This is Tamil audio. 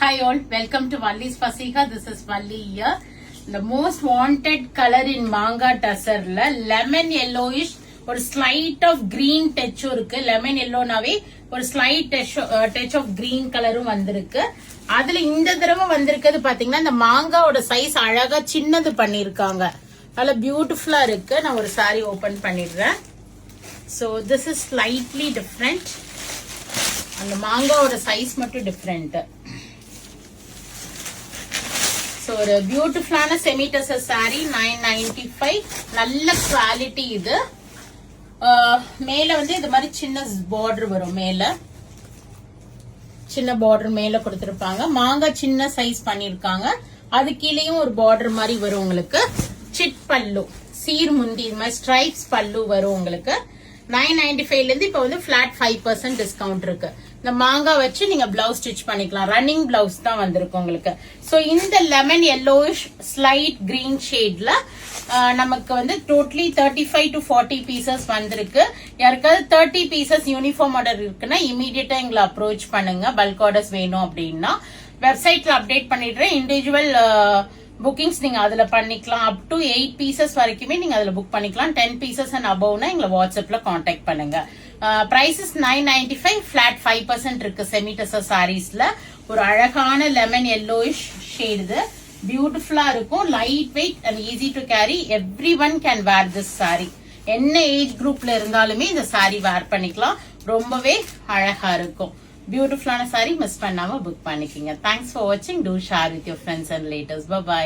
Hi all, welcome to Valli's Fasika. This is Valli here. The most wanted color in manga tussar la lemon yellowish or slight of green touch irukku. Lemon yellow nave or slight touch of green color vandirukku. அதுல இந்த தடவை வந்திருக்கிறது பாத்தீங்கன்னா இந்த மாங்காவோட சைஸ் அழகா சின்னது பண்ணிருக்காங்க. நல்ல பியூட்டிஃபுல்லா இருக்கு. நான் ஒரு saree ஓபன் பண்ணிடுறேன். So this is slightly different. அந்த மாங்காவோட சைஸ் மட்டும் டிஃபரெண்ட். ஸோ ஒரு பியூட்டிஃபுல்லான செமி டசர் saree 995. நல்ல குவாலிட்டி இது. மேல வந்து இது மாதிரி சின்ன பார்டர் வரும். மேல சின்ன பார்டர் மேல கொடுத்திருப்பாங்க. மாங்காய் சின்ன சைஸ் பண்ணிருக்காங்க. அது கீழேயும் ஒரு பார்டர் மாதிரி வரும் உங்களுக்கு. சிட் பல்லு சீர் முந்தி இது மாதிரி ஸ்ட்ரைப்ஸ் பல்லு வரும் உங்களுக்கு. 995 இருந்து இப்ப வந்து பிளாட் 5% டிஸ்கவுண்ட் இருக்கு. இந்த மாங்காய் வச்சு நீங்க பிளவுஸ் ஸ்டிச் பண்ணிக்கலாம். ரன்னிங் பிளவுஸ் தான் வந்திருக்கு உங்களுக்கு. சோ இந்த லெமன் yellowish ஸ்லைட் கிரீன் ஷேட்ல நமக்கு வந்து டோட்டலி 35 to 40 பீசஸ் வந்திருக்கு. யாருக்காவது 30 பீசஸ் யூனிஃபார்ம் ஆர்டர் இருக்குன்னா இமீடியட்டா எங்களை அப்ரோச் பண்ணுங்க. பல்க் ஆர்டர்ஸ் வேணும் அப்படின்னா வெப்சைட்ல அப்டேட் பண்ணிடுறேன். இண்டிவிஜுவல் புக்கிங்ஸ் நீங்க அதுல பண்ணிக்கலாம். அப் டு 8 பீசஸ் வரைக்குமே நீங்க அதுல புக் பண்ணிக்கலாம். 10 பீசஸ் அண்ட் அபவ்னா எங்களை வாட்ஸ்அப்ல கான்டாக்ட் பண்ணுங்க. பிரைசஸ் 995, பிளாட் 5% இருக்கு. செமி டசர் சாரீஸ்ல ஒரு அழகான லெமன் yellowish ஷேட். இது பியூட்டிஃபுல்லா இருக்கும். Light weight and easy to carry. Everyone can wear this sari. என்ன ஏஜ் குரூப்ல இருந்தாலுமே இந்த சாரி வேர் பண்ணிக்கலாம். ரொம்பவே அழகா இருக்கும். பியூட்டிஃபுல்லான சாரி மிஸ் பண்ணாம புக் பண்ணிக்கோங்க. தேங்க்ஸ் ஃபார் வாட்சிங். Do share with your friends and relatives. By.